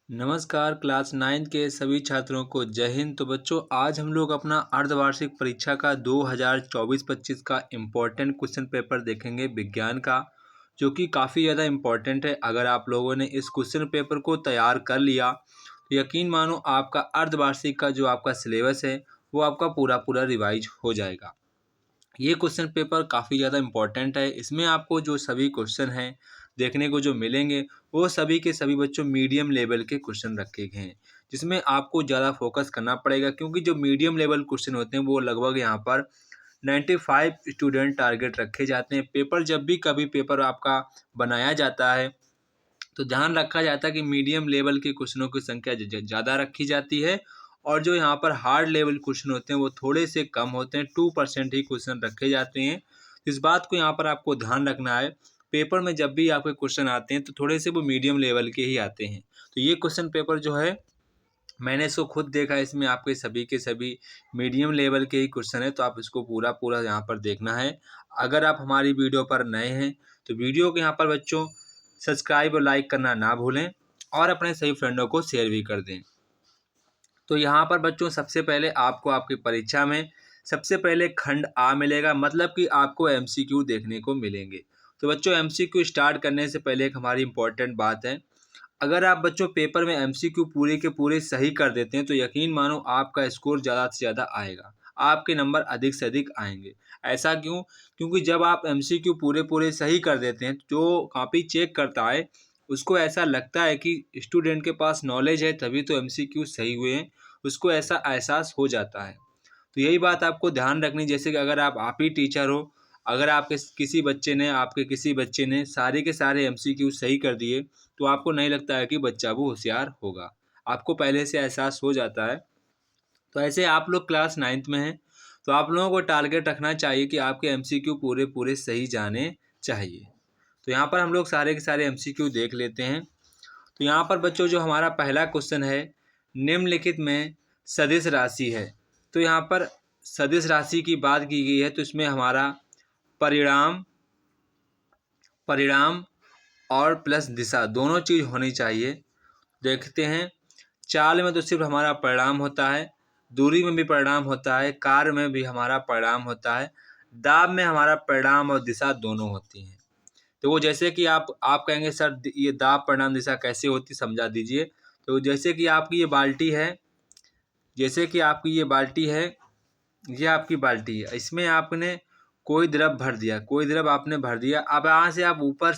नमस्कार क्लास 9 के सभी छात्रों को जय हिंद। तो बच्चों, आज हम लोग अपना अर्धवार्षिक परीक्षा का 2024-25 का इम्पोर्टेंट क्वेश्चन पेपर देखेंगे विज्ञान का, जो कि काफ़ी ज़्यादा इम्पोर्टेंट है। अगर आप लोगों ने इस क्वेश्चन पेपर को तैयार कर लिया तो यकीन मानो आपका अर्धवार्षिक का जो आपका सिलेबस है वो आपका पूरा पूरा रिवाइज हो जाएगा। ये क्वेश्चन पेपर काफ़ी ज़्यादा इम्पोर्टेंट है। इसमें आपको जो सभी क्वेश्चन हैं देखने को जो मिलेंगे वो सभी के सभी बच्चों मीडियम लेवल के क्वेश्चन रखे गए हैं, जिसमें आपको ज़्यादा फोकस करना पड़ेगा, क्योंकि जो मीडियम लेवल क्वेश्चन होते हैं वो लगभग यहाँ पर 95 स्टूडेंट टारगेट रखे जाते हैं। पेपर जब भी कभी पेपर आपका बनाया जाता है तो ध्यान रखा जाता है कि मीडियम लेवल के क्वेश्चनों की संख्या ज़्यादा रखी जाती है, और जो यहाँ पर हार्ड लेवल क्वेश्चन होते हैं वो थोड़े से कम होते हैं, 2% ही क्वेश्चन रखे जाते हैं। इस बात को यहाँ पर आपको ध्यान रखना है। पेपर में जब भी आपके क्वेश्चन आते हैं तो थोड़े से वो मीडियम लेवल के ही आते हैं। तो ये क्वेश्चन पेपर जो है मैंने इसको खुद देखा, इसमें आपके सभी के सभी मीडियम लेवल के ही क्वेश्चन है, तो आप इसको पूरा पूरा यहाँ पर देखना है। अगर आप हमारी वीडियो पर नए हैं तो वीडियो को यहाँ पर बच्चों सब्सक्राइब और लाइक करना ना भूलें, और अपने सभी फ्रेंडों को शेयर भी कर दें। तो यहाँ पर बच्चों सबसे पहले आपको आपकी परीक्षा में सबसे पहले खंड आ मिलेगा, मतलब कि आपको एमसीक्यू देखने को मिलेंगे। तो बच्चों, एमसीक्यू स्टार्ट करने से पहले एक हमारी इम्पोर्टेंट बात है। अगर आप बच्चों पेपर में एमसीक्यू पूरे के पूरे सही कर देते हैं तो यकीन मानो आपका स्कोर ज़्यादा से ज़्यादा आएगा, आपके नंबर अधिक से अधिक आएंगे। ऐसा क्यों? क्योंकि जब आप एमसीक्यू पूरे पूरे सही कर देते हैं, जो कॉपी चेक करता है उसको ऐसा लगता है कि स्टूडेंट के पास नॉलेज है तभी तो एमसीक्यू सही हुए हैं, उसको ऐसा एहसास हो जाता है। तो यही बात आपको ध्यान रखनी। जैसे कि अगर आप ही टीचर हो, अगर आपके किसी बच्चे ने सारे के सारे एमसीक्यू सही कर दिए तो आपको नहीं लगता है कि बच्चा वो होशियार होगा, आपको पहले से एहसास हो जाता है। तो ऐसे आप लोग क्लास 9th में हैं तो आप लोगों को टारगेट रखना चाहिए कि आपके एमसीक्यू पूरे पूरे सही जाने चाहिए। तो यहाँ पर हम लोग सारे के सारे एमसीक्यू देख लेते हैं। तो यहाँ पर बच्चों जो हमारा पहला क्वेश्चन है, निम्नलिखित में सदिश राशि है। तो यहाँ पर सदिश राशि की बात की गई है, तो इसमें हमारा परिणाम परिणाम और प्लस दिशा दोनों चीज़ होनी चाहिए। देखते हैं, चाल में तो सिर्फ हमारा परिणाम होता है, दूरी में भी परिणाम होता है, कार्य में भी हमारा परिणाम होता है, दाब में हमारा परिणाम और दिशा दोनों होती हैं। तो वो जैसे कि आप कहेंगे सर ये दाब परिणाम दिशा कैसे होती, समझा दीजिए। तो जैसे कि आपकी ये बाल्टी है, ये आपकी बाल्टी है, इसमें आपने कोई द्रव भर दिया, आपने भर दिया। अब यहाँ से आप ऊपर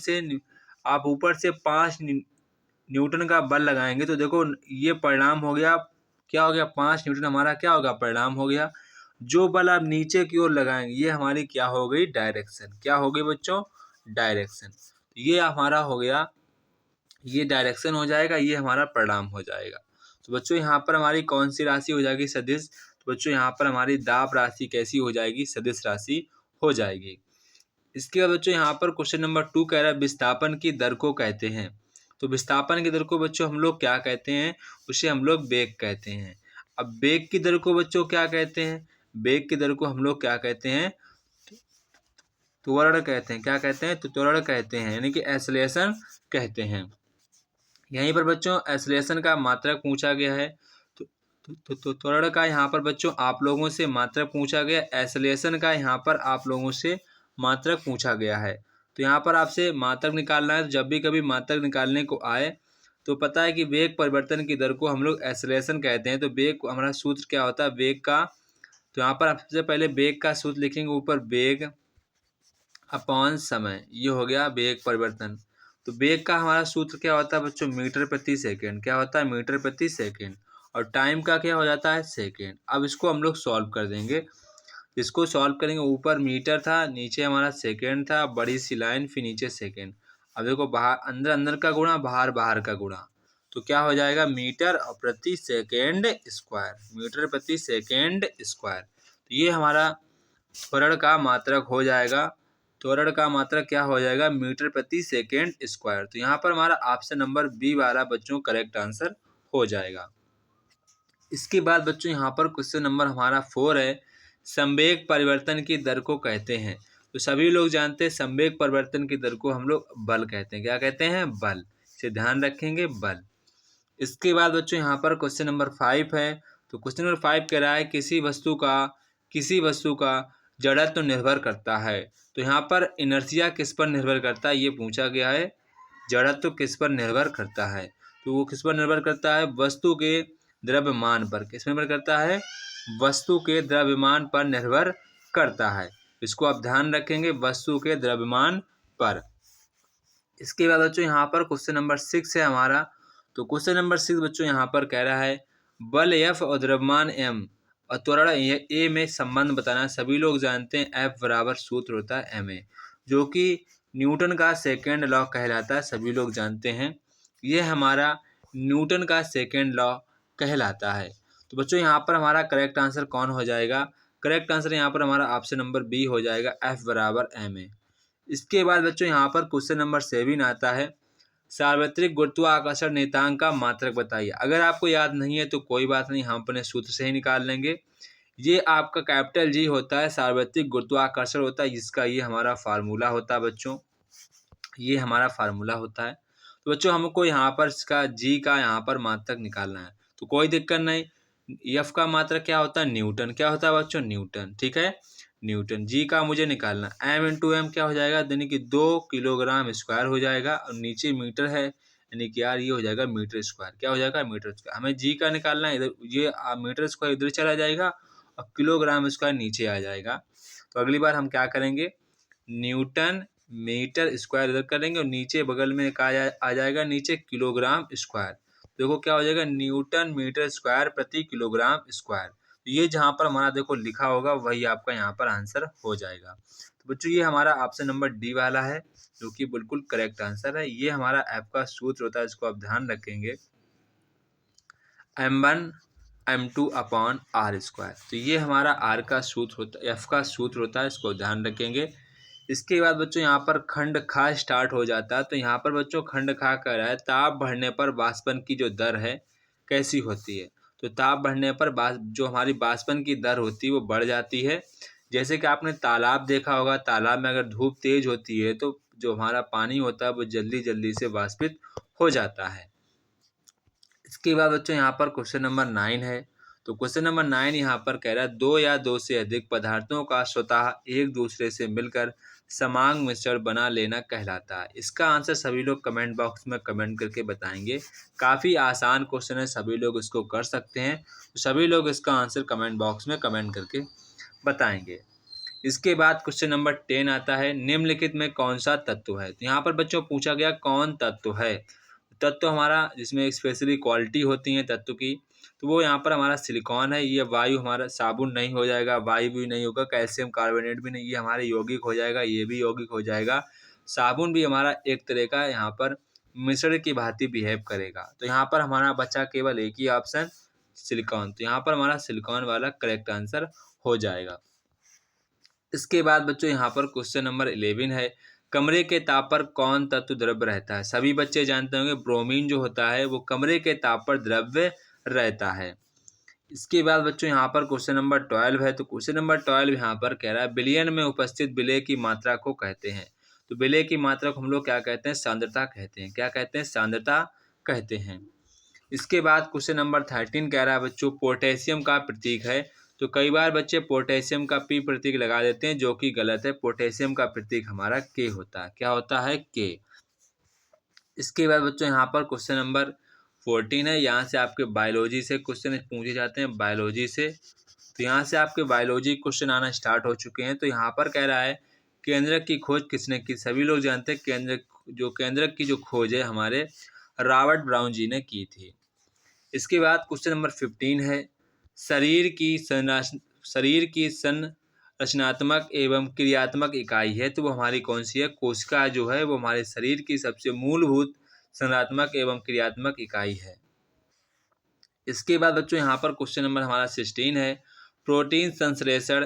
से 5 न्यूटन का बल लगाएंगे तो देखो ये परिणाम हो गया। क्या हो गया? 5 न्यूटन हमारा क्या होगा? परिणाम हो गया। जो बल आप नीचे की ओर लगाएंगे ये हमारी क्या हो गई? डायरेक्शन। क्या हो गई बच्चों? डायरेक्शन। ये हमारा हो गया, ये डायरेक्शन हो जाएगा, ये हमारा परिणाम हो जाएगा। तो बच्चों यहाँ पर हमारी कौन सी राशि हो जाएगी? सदिश। तो बच्चों यहाँ पर हमारी दाब राशि कैसी हो जाएगी? सदिश राशि हो जाएगी। इसके बाद बच्चों यहाँ पर क्वेश्चन नंबर 2 कह रहा है विस्थापन की दर को कहते हैं। तो विस्थापन की दर को बच्चों हम लोग क्या कहते हैं? उसे हम लोग वेग कहते हैं। अब वेग की दर को बच्चों क्या कहते हैं? वेग की दर को हम लोग क्या कहते हैं? त्वरण कहते हैं। क्या कहते हैं? तो त्वरण कहते हैं, यानी कि एक्सेलरेशन कहते हैं। यहीं पर बच्चों एक्सेलरेशन का मात्रक पूछा गया है। तो त्वरण का यहाँ पर बच्चों आप लोगों से मात्रक पूछा गया, एक्सेलरेशन का यहाँ पर आप लोगों से मात्रक पूछा गया है। तो यहाँ पर आपसे मात्रक निकालना है। तो जब भी कभी मात्रक निकालने को आए तो पता है कि वेग परिवर्तन की दर को हम लोग एक्सेलरेशन कहते हैं। तो वेग हमारा सूत्र क्या होता है? वेग का, तो यहाँ पर आप सबसे पहले वेग का सूत्र लिखेंगे, ऊपर वेग अपॉन समय, ये हो गया वेग परिवर्तन। तो वेग का हमारा सूत्र क्या होता है बच्चों? मीटर प्रति सेकेंड। क्या होता है? मीटर प्रति सेकेंड। और टाइम का क्या हो जाता है? सेकेंड। अब इसको हम लोग सॉल्व कर देंगे। इसको सॉल्व करेंगे, ऊपर मीटर था, नीचे हमारा सेकेंड था, बड़ी सी लाइन, फिर नीचे सेकेंड। अब देखो बाहर अंदर अंदर का गुणा, बाहर बाहर का गुणा, तो क्या हो जाएगा? मीटर प्रति सेकेंड स्क्वायर। मीटर प्रति सेकेंड स्क्वायर। तो ये हमारा त्वरण का मात्रक हो जाएगा। त्वरण का मात्रक क्या हो जाएगा? मीटर प्रति सेकेंड स्क्वायर। तो यहाँ पर हमारा ऑप्शन नंबर बी वाला बच्चों करेक्ट आंसर हो जाएगा। इसके बाद बच्चों यहाँ पर क्वेश्चन नंबर हमारा 4 है, संवेग परिवर्तन की दर को कहते हैं। तो सभी लोग जानते हैं संवेग परिवर्तन की दर को हम लोग बल कहते हैं। क्या कहते हैं? बल। इसे ध्यान रखेंगे, बल। इसके बाद बच्चों यहाँ पर क्वेश्चन नंबर 5 है। तो क्वेश्चन नंबर 5 कह रहा है किसी वस्तु का जड़त्व निर्भर करता है। तो यहाँ पर इनर्शिया किस पर निर्भर करता है ये पूछा गया है। जड़त्व किस पर निर्भर करता है? तो वो किस पर निर्भर करता है? वस्तु के द्रव्यमान पर। किस पर निर्भर करता है? वस्तु के द्रव्यमान पर निर्भर करता है। इसको आप ध्यान रखेंगे, वस्तु के द्रव्यमान पर। इसके बाद बच्चों यहाँ पर क्वेश्चन नंबर 6 है हमारा। तो क्वेश्चन नंबर 6 बच्चों यहाँ पर कह रहा है बल F और द्रव्यमान M और त्वरण A में संबंध बताना। सभी लोग जानते हैं F बराबर सूत्र होता है ma, जो कि न्यूटन का सेकेंड लॉ कहलाता है। सभी लोग जानते हैं ये हमारा न्यूटन का सेकेंड लॉ कहलाता है। तो बच्चों यहाँ पर हमारा करेक्ट आंसर कौन हो जाएगा? करेक्ट आंसर यहाँ पर हमारा ऑप्शन नंबर बी हो जाएगा, F बराबर ma। इसके बाद बच्चों यहाँ पर क्वेश्चन नंबर 7 आता है सार्वत्रिक गुरुत्वाकर्षण नियतांक का मात्रक बताइए। अगर आपको याद नहीं है तो कोई बात नहीं, हम अपने सूत्र से ही निकाल लेंगे। ये आपका कैपिटल G होता है, सार्वत्रिक गुरुत्वाकर्षण होता है, जिसका ये हमारा फार्मूला होता है बच्चों, ये हमारा फार्मूला होता है। तो बच्चों हमको यहाँ पर इसका G का यहाँ पर मात्रक निकालना है। तो कोई दिक्कत नहीं, F का मात्रक क्या होता है? न्यूटन। क्या होता है बच्चों? न्यूटन। ठीक है, न्यूटन। G का मुझे निकालना, M इंटू एम क्या हो जाएगा? यानी कि 2 किलोग्राम स्क्वायर हो जाएगा, और नीचे मीटर है यानी कि यार ये हो जाएगा मीटर स्क्वायर। क्या हो जाएगा? Metre square. हमें G का निकालना है, इधर ये मीटर स्क्वायर इधर चला जाएगा और किलोग्राम स्क्वायर नीचे आ जाएगा। तो अगली बार हम क्या करेंगे, न्यूटन मीटर स्क्वायर इधर करेंगे और नीचे बगल में आ जाएगा नीचे किलोग्राम स्क्वायर। देखो क्या हो जाएगा, न्यूटन मीटर स्क्वायर प्रति किलोग्राम स्क्वायर। ये जहाँ पर हमारा देखो लिखा होगा वही आपका यहाँ पर आंसर हो जाएगा। तो बच्चों ये हमारा ऑप्शन नंबर डी वाला है, जो कि बिल्कुल करेक्ट आंसर है। ये हमारा एफ का सूत्र होता है, इसको आप ध्यान रखेंगे, m1 m2 upon are square. तो ये हमारा आर का सूत्र होता है, एफ का सूत्र होता है, इसको ध्यान रखेंगे। इसके बाद बच्चों यहाँ पर खंड खा स्टार्ट हो जाता है। तो यहाँ पर बच्चों खंड खा कर रहा है ताप बढ़ने पर वाष्पन की जो दर है कैसी होती है? तो ताप बढ़ने पर जो हमारी वाष्पन की दर होती है वो बढ़ जाती है। जैसे कि आपने तालाब देखा होगा, तालाब में अगर धूप तेज होती है तो जो हमारा पानी होता है वो जल्दी जल्दी से वाष्पित हो जाता है। इसके बाद बच्चों यहाँ पर क्वेश्चन नंबर 9 है। तो क्वेश्चन नंबर 9 यहाँ पर कह रहा है 2 या 2 से अधिक पदार्थों का स्वतः एक दूसरे से मिलकर समांग मिश्रण बना लेना कहलाता है। इसका आंसर सभी लोग कमेंट बॉक्स में कमेंट करके बताएंगे। काफ़ी आसान क्वेश्चन है, सभी लोग इसको कर सकते हैं। तो सभी लोग इसका आंसर कमेंट बॉक्स में कमेंट करके बताएंगे। इसके बाद क्वेश्चन नंबर 10 आता है निम्नलिखित में कौन सा तत्व है? तो यहाँ पर बच्चों पूछा गया कौन तत्व है। तत्व हमारा जिसमें स्पेशली क्वालिटी होती है तत्व की, तो वो यहाँ पर हमारा सिलिकॉन है। ये वायु हमारा साबुन नहीं हो जाएगा, वायु भी नहीं होगा, कैल्शियम कार्बोनेट भी नहीं, ये हमारे यौगिक हो जाएगा, ये भी यौगिक हो जाएगा। साबुन भी हमारा एक तरह का यहाँ पर मिश्रण की भांति बिहेव करेगा। तो यहाँ पर हमारा बचा केवल एक ही ऑप्शन, सिलिकॉन। तो यहाँ पर हमारा सिलिकॉन वाला करेक्ट आंसर हो जाएगा। इसके बाद बच्चों यहाँ पर क्वेश्चन नंबर 11 है कमरे के ताप पर कौन तत्व द्रव्य रहता है? सभी बच्चे जानते होंगे ब्रोमीन जो होता है वो कमरे के ताप पर द्रव्य रहता है। इसके बाद बच्चों यहाँ पर क्वेश्चन नंबर 12 है। तो क्वेश्चन नंबर 12 यहाँ पर कह रहा है बिलियन में उपस्थित विलय की मात्रा को कहते हैं। तो विलय की मात्रा को हम लोग क्या कहते हैं? सांद्रता कहते हैं। क्या कहते हैं? सांद्रता कहते हैं। इसके बाद क्वेश्चन नंबर 13 कह रहा है बच्चों पोटेशियम का प्रतीक है। तो कई बार बच्चे पोटेशियम का पी प्रतीक लगा देते हैं, जो कि गलत है। पोटेशियम का प्रतीक हमारा के होता है। क्या होता है? के। इसके बाद बच्चों यहाँ पर क्वेश्चन नंबर 14 है। यहाँ से आपके बायोलॉजी से क्वेश्चन पूछे जाते हैं, बायोलॉजी से। तो यहाँ से आपके बायोलॉजी क्वेश्चन आना स्टार्ट हो चुके हैं। तो यहाँ पर कह रहा है केंद्रक की खोज किसने की? सभी लोग जानते हैं केंद्रक की जो खोज है हमारे रॉबर्ट ब्राउन जी ने की थी। इसके बाद क्वेश्चन नंबर 15 है शरीर की संरचनात्मक एवं क्रियात्मक इकाई है, तो वो हमारी कौन सी है? कोशिका जो है वो हमारे शरीर की सबसे मूलभूत संरचनात्मक एवं क्रियात्मक इकाई है। इसके बाद बच्चों यहाँ पर क्वेश्चन नंबर हमारा 16 है प्रोटीन संश्लेषण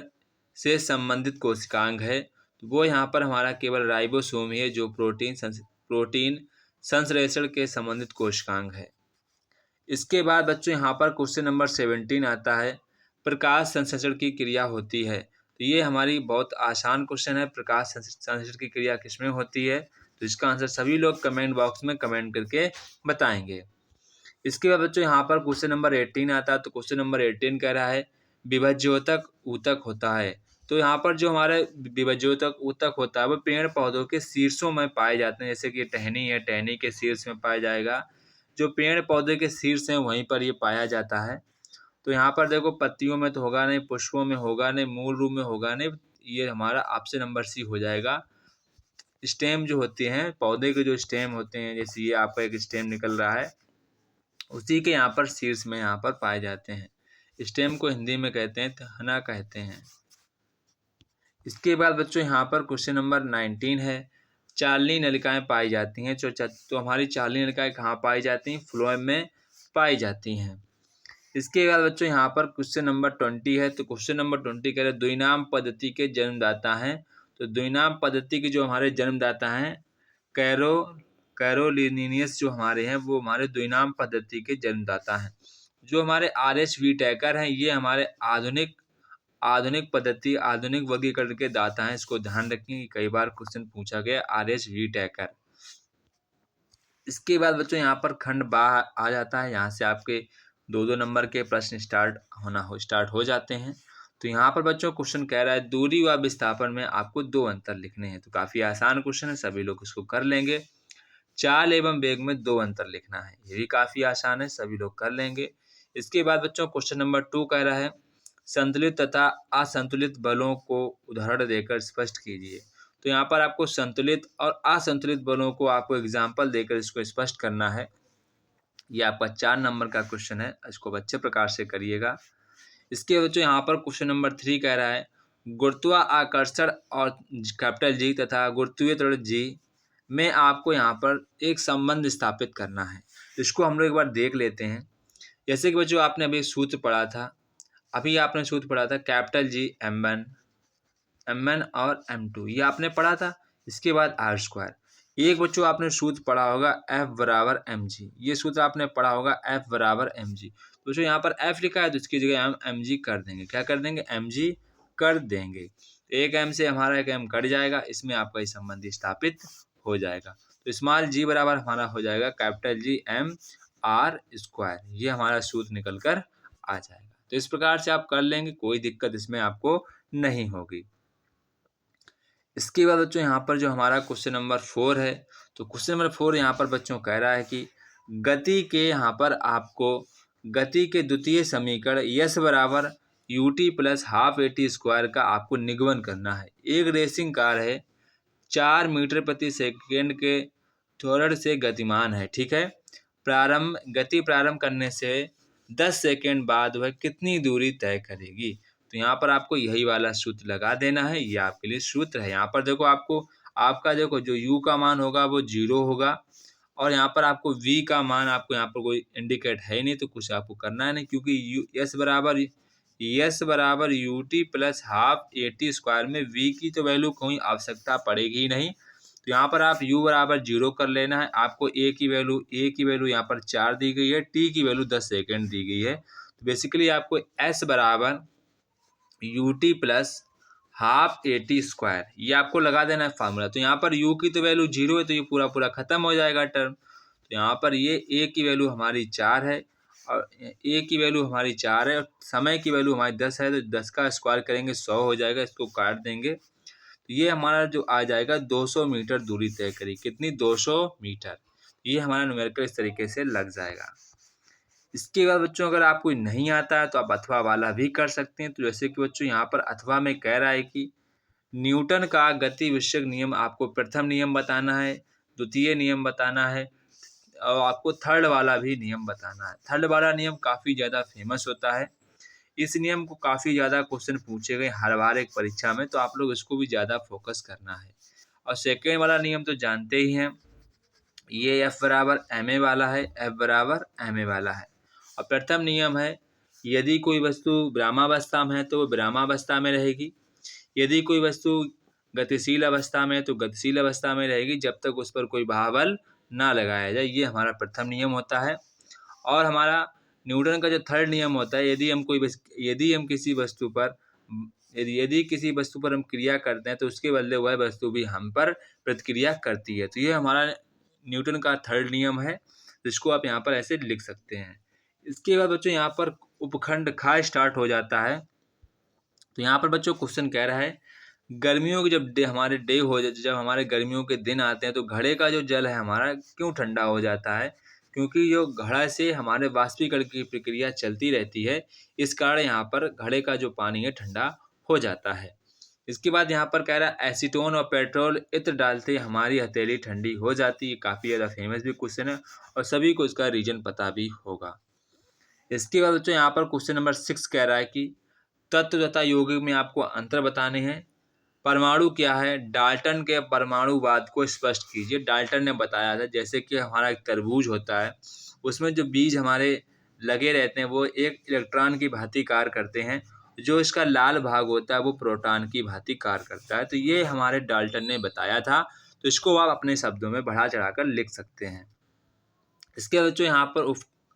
से संबंधित कोशिकांग है, तो वो यहाँ पर हमारा केवल राइबोसोम ही है जो प्रोटीन संश्लेषण के संबंधित कोशिकांग है। इसके बाद बच्चों यहाँ पर क्वेश्चन नंबर 17 आता है प्रकाश संश्लेषण की क्रिया होती है। तो ये हमारी बहुत आसान क्वेश्चन है, प्रकाश संश्लेषण की क्रिया किसमें होती है? तो इसका आंसर सभी लोग कमेंट बॉक्स में कमेंट करके बताएंगे। इसके बाद बच्चों यहाँ पर क्वेश्चन नंबर 18 आता है। तो क्वेश्चन नंबर 18 कह रहा है विभज्योतक ऊतक होता है। तो यहाँ पर जो हमारे विभज्योतक ऊतक होता है वो पेड़ पौधों के शीर्षों में पाए जाते हैं। जैसे कि टहनी है, टहनी के शीर्ष में पाया जाएगा। जो पेड़ पौधे के शीर्ष हैं वहीं पर ये पाया जाता है। तो यहाँ पर देखो पत्तियों में तो होगा नहीं, पुष्पों में होगा नहीं, मूल रूप में होगा नहीं। ये हमारा ऑप्शन नंबर सी हो जाएगा। स्टेम जो होते हैं पौधे के, जो स्टेम होते हैं, जैसे ये आपका एक स्टेम निकल रहा है, उसी के यहाँ पर शीर्ष में यहाँ पर पाए जाते हैं। स्टेम को हिंदी में कहते हैं तना कहते हैं। इसके बाद बच्चों यहाँ पर क्वेश्चन नंबर 19 है, चालनी नलिकाएं पाई जाती हैं। तो हमारी चालनी नलिकाएं कहाँ पाई जाती हैं? फ्लोएम में पाई जाती हैं। इसके बाद बच्चों यहाँ पर क्वेश्चन नंबर 20 है। तो क्वेश्चन नंबर 20 कह रहे द्विनाम पद्धति के जन्मदाता हैं। तो द्विनाम पद्धति के जो हमारे जन्मदाता हैं कैरोलिनियस जो हमारे हैं वो हमारे द्विनाम पद्धति के जन्मदाता हैं। जो हमारे RS व्हीटेकर हैं ये हमारे आधुनिक पद्धति, आधुनिक वर्गीकरण के दाता हैं। इसको ध्यान रखें कि कई बार क्वेश्चन पूछा गया RS व्हीटेकर। इसके बाद बच्चों यहाँ पर खंड बा आ जाता है। यहाँ से आपके 2-2 नंबर के प्रश्न स्टार्ट हो जाते हैं। तो यहाँ पर बच्चों क्वेश्चन कह रहा है दूरी व विस्थापन में आपको 2 अंतर लिखने हैं। तो काफ़ी आसान क्वेश्चन है, सभी लोग इसको कर लेंगे। चाल एवं वेग में 2 अंतर लिखना है, ये भी काफ़ी आसान है, सभी लोग कर लेंगे। इसके बाद बच्चों क्वेश्चन नंबर 2 कह रहा है संतुलित तथा असंतुलित बलों को उदाहरण देकर स्पष्ट कीजिए। तो यहाँ पर आपको संतुलित और असंतुलित बलों को आपको एग्जाम्पल देकर इसको स्पष्ट करना है। ये आपका 4 नंबर का क्वेश्चन है, इसको अच्छे प्रकार से करिएगा। इसके बच्चों यहाँ पर क्वेश्चन नंबर 3 कह रहा है गुरुत्वाकर्षण और कैपिटल G तथा गुरुत्वीय त्वरण G में आपको यहाँ पर एक संबंध स्थापित करना है। इसको हम लोग एक बार देख लेते हैं। जैसे कि बच्चों आपने अभी सूत्र पढ़ा था, कैपिटल G M1 और M2 ये आपने पढ़ा था। इसके बाद R²। एक बच्चों आपने सूत्र पढ़ा होगा F बराबर mg, ये सूत्र आपने पढ़ा होगा F बराबर mg। तो बच्चों यहाँ पर F लिखा है तो इसकी जगह हम mg कर देंगे। क्या कर देंगे? mg कर देंगे। एक m से हमारा एक m कट जाएगा, इसमें आपका ये संबंध स्थापित हो जाएगा। तो स्मॉल g बराबर हमारा हो जाएगा कैपिटल G M/²। ये हमारा सूत्र निकल कर आ जाएगा। तो इस प्रकार से आप कर लेंगे, कोई दिक्कत इसमें आपको नहीं होगी। इसके बाद बच्चों यहाँ पर जो हमारा क्वेश्चन नंबर 4 है, तो क्वेश्चन नंबर 4 यहाँ पर बच्चों कह रहा है कि गति के यहाँ पर आपको गति के द्वितीय समीकरण यस बराबर ut प्लस हाफ at² का आपको निगमन करना है। एक रेसिंग कार है, 4 मीटर प्रति सेकेंड के त्वरण से गतिमान है, ठीक है। गति प्रारंभ करने से 10 सेकेंड बाद वह कितनी दूरी तय करेगी? तो यहाँ पर आपको यही वाला सूत्र लगा देना है, ये आपके लिए सूत्र है। यहाँ पर देखो आपका देखो जो u का मान होगा वो 0 होगा और यहाँ पर आपको v का मान आपको यहाँ पर कोई इंडिकेट है नहीं, तो कुछ आपको करना है नहीं, क्योंकि यस बराबर ut प्लस हाफ at² में v की तो वैल्यू कोई आवश्यकता पड़ेगी ही नहीं। तो यहाँ पर आप u बराबर 0 कर लेना है। आपको a की वैल्यू यहाँ पर 4 दी गई है, t की वैल्यू 10 सेकेंड दी गई है। तो बेसिकली आपको s बराबर ut प्लस हाफ at² ये आपको लगा देना है फार्मूला। तो यहाँ पर u की तो वैल्यू 0 है, तो ये पूरा खत्म हो जाएगा टर्म। तो यहाँ पर ये a की वैल्यू हमारी 4 है और और समय की वैल्यू हमारी 10 है, तो 10 का स्क्वायर करेंगे 100 हो जाएगा, इसको काट देंगे। तो ये हमारा जो आ जाएगा 200 मीटर दूरी तय करी। कितनी? 200 मीटर। ये हमारा न्यूमेरिकल इस तरीके से लग जाएगा। इसके बाद बच्चों अगर आपको नहीं आता है तो आप अथवा वाला भी कर सकते हैं। तो जैसे कि बच्चों यहाँ पर अथवा में कह रहा है कि न्यूटन का गति विषयक नियम आपको प्रथम नियम बताना है, द्वितीय नियम बताना है और आपको थर्ड वाला भी नियम बताना है। थर्ड वाला नियम काफ़ी ज़्यादा फेमस होता है। इस नियम को काफ़ी ज़्यादा क्वेश्चन पूछे गए हर बार एक परीक्षा में, तो आप लोग इसको भी ज़्यादा फोकस करना है। और सेकेंड वाला नियम तो जानते ही हैं, ये F बराबर ma वाला है, F बराबर ma वाला है। और प्रथम नियम है यदि कोई वस्तु विरामावस्था में है तो वो विरामावस्था में रहेगी, यदि कोई वस्तु गतिशील अवस्था में है तो गतिशील अवस्था में रहेगी जब तक उस पर कोई बल ना लगाया जाए। ये हमारा प्रथम नियम होता है। और हमारा न्यूटन का जो थर्ड नियम होता है, यदि हम किसी वस्तु पर हम क्रिया करते हैं तो उसके बदले वह वस्तु भी हम पर प्रतिक्रिया करती है। तो ये हमारा न्यूटन का थर्ड नियम है। जिसको आप यहाँ पर ऐसे लिख सकते हैं। इसके बाद बच्चों यहाँ पर उपखंड ख स्टार्ट हो जाता है। तो यहाँ पर बच्चों क्वेश्चन कह रहा है, गर्मियों के जब हमारे गर्मियों के दिन आते हैं तो घड़े का जो जल है हमारा क्यों ठंडा हो जाता है? क्योंकि जो घड़ा से हमारे वाष्पीकरण की प्रक्रिया चलती रहती है, इस कारण यहाँ पर घड़े का जो पानी है ठंडा हो जाता है। इसके बाद यहाँ पर कह रहा है एसीटोन और पेट्रोल इत्र डालते ही हमारी हथेली ठंडी हो जाती है। काफ़ी ज़्यादा फेमस भी क्वेश्चन है और सभी को इसका रीजन पता भी होगा। इसके बाद बच्चों यहाँ पर क्वेश्चन नंबर 6 कह रहा है कि तत्व तथा यौगिक में आपको अंतर बताने हैं। परमाणु क्या है? डाल्टन के परमाणुवाद को स्पष्ट कीजिए। डाल्टन ने बताया था जैसे कि हमारा एक तरबूज होता है, उसमें जो बीज हमारे लगे रहते हैं वो एक इलेक्ट्रॉन की भांति कार्य करते हैं, जो इसका लाल भाग होता है वो प्रोटॉन की भांति कार्य करता है। तो ये हमारे डाल्टन ने बताया था, तो इसको आप अपने शब्दों में बढ़ा चढ़ाकर लिख सकते हैं। इसके बच्चों यहाँ पर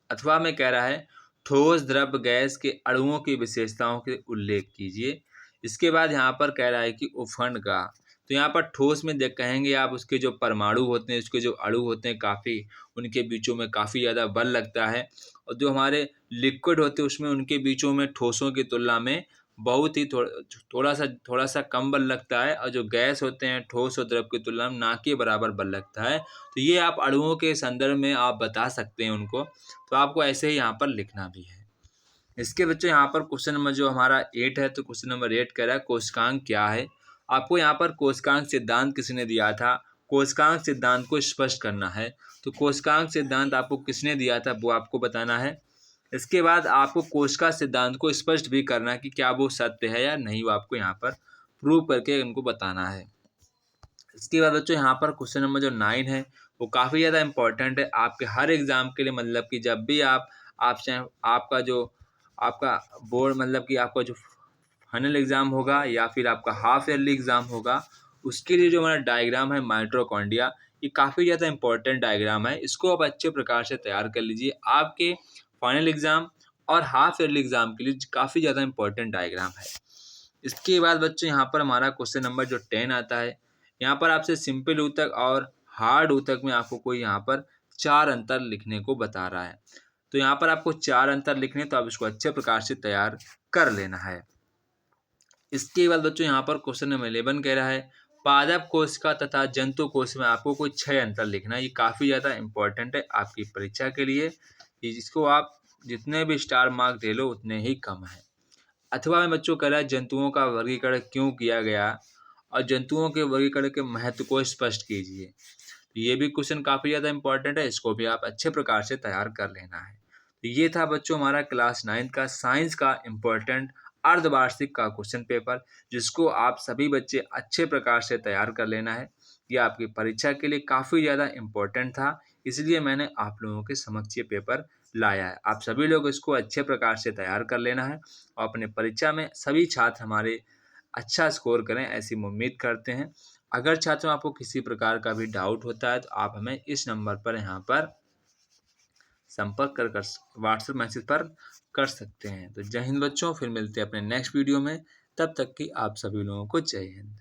अथवा में कह रहा है ठोस द्रव गैस के अणुओं की विशेषताओं के उल्लेख कीजिए। इसके बाद यहाँ पर कह रहा है कि उपखंड का, तो यहाँ पर ठोस में देख कहेंगे आप उसके जो परमाणु होते हैं, उसके जो अणु होते हैं, काफ़ी उनके बीचों में काफ़ी ज़्यादा बल लगता है। और जो हमारे लिक्विड होते हैं उसमें उनके बीचों में ठोसों की तुलना में बहुत ही थोड़ा सा कम बल लगता है, और जो गैस होते हैं ठोस और द्रव की तुलना में ना के बराबर बल लगता है। तो ये आप अणुओं के संदर्भ में आप बता सकते हैं उनको, तो आपको ऐसे ही यहाँ पर लिखना भी है। इसके बच्चों यहाँ पर क्वेश्चन नंबर जो हमारा 8 है, तो क्वेश्चन नंबर 8 कह रहा है कोशिकांक क्या है? आपको यहाँ पर कोशिकांक सिद्धांत किसने दिया था? कोशिकांक सिद्धांत को स्पष्ट करना है। तो कोशिकांक सिद्धांत आपको किसने दिया था वो आपको बताना है। इसके बाद आपको कोशिका सिद्धांत को स्पष्ट भी करना है कि क्या वो सत्य है या नहीं, वो आपको यहाँ पर प्रूव करके उनको बताना है। इसके बाद बच्चों यहाँ पर क्वेश्चन नंबर जो 9 है वो काफ़ी ज़्यादा इंपॉर्टेंट है आपके हर एग्ज़ाम के लिए। मतलब कि जब भी आप चाहे आपका बोर्ड, मतलब कि आपका जो फाइनल एग्ज़ाम होगा या फिर आपका हाफ ईयरली एग्ज़ाम होगा, उसके लिए जो हमारा डायग्राम है माइटोकॉन्ड्रिया, ये काफ़ी ज़्यादा इंपॉर्टेंट डायग्राम है। इसको आप अच्छे प्रकार से तैयार कर लीजिए। आपके फाइनल एग्ज़ाम और हाफ ईयरली एग्ज़ाम के लिए काफ़ी ज़्यादा इंपॉर्टेंट डायग्राम है। इसके बाद बच्चों यहाँ पर हमारा क्वेश्चन नंबर जो 10 आता है, यहाँ पर आपसे सिंपल ऊतक और हार्ड ऊतक में आपको कोई यहाँ पर 4 अंतर लिखने को बता रहा है। तो यहाँ पर आपको 4 अंतर लिखने, तो आप इसको अच्छे प्रकार से तैयार कर लेना है। इसके बाद बच्चों यहाँ पर क्वेश्चन नंबर 11 कह रहा है पादप कोशिका तथा जंतु कोश में आपको कोई 6 अंतर लिखना है। ये काफ़ी ज़्यादा इंपॉर्टेंट है आपकी परीक्षा के लिए, जिसको आप जितने भी स्टार मार्क दे लो उतने ही कम है। अथवा में बच्चों कह रहा है जंतुओं का वर्गीकरण क्यों किया गया और जंतुओं के वर्गीकरण के महत्व को स्पष्ट कीजिए। तो ये भी क्वेश्चन काफ़ी ज़्यादा इंपॉर्टेंट है, इसको भी आप अच्छे प्रकार से तैयार कर लेना है। तो ये था बच्चों हमारा क्लास 9 का साइंस का इम्पोर्टेंट अर्धवार्षिक का क्वेश्चन पेपर, जिसको आप सभी बच्चे अच्छे प्रकार से तैयार कर लेना है। ये आपकी परीक्षा के लिए काफ़ी ज़्यादा इम्पोर्टेंट था, इसलिए मैंने आप लोगों के समक्ष ये पेपर लाया है। आप सभी लोग इसको अच्छे प्रकार से तैयार कर लेना है और अपने परीक्षा में सभी छात्र हमारे अच्छा स्कोर करें, ऐसी हम उम्मीद करते हैं। अगर छात्रों आपको किसी प्रकार का भी डाउट होता है तो आप हमें इस नंबर पर यहाँ पर संपर्क कर व्हाट्सएप मैसेज पर कर सकते हैं। तो जय हिंद बच्चों, फिर मिलते हैं अपने नेक्स्ट वीडियो में। तब तक की आप सभी लोगों को जय हिंद।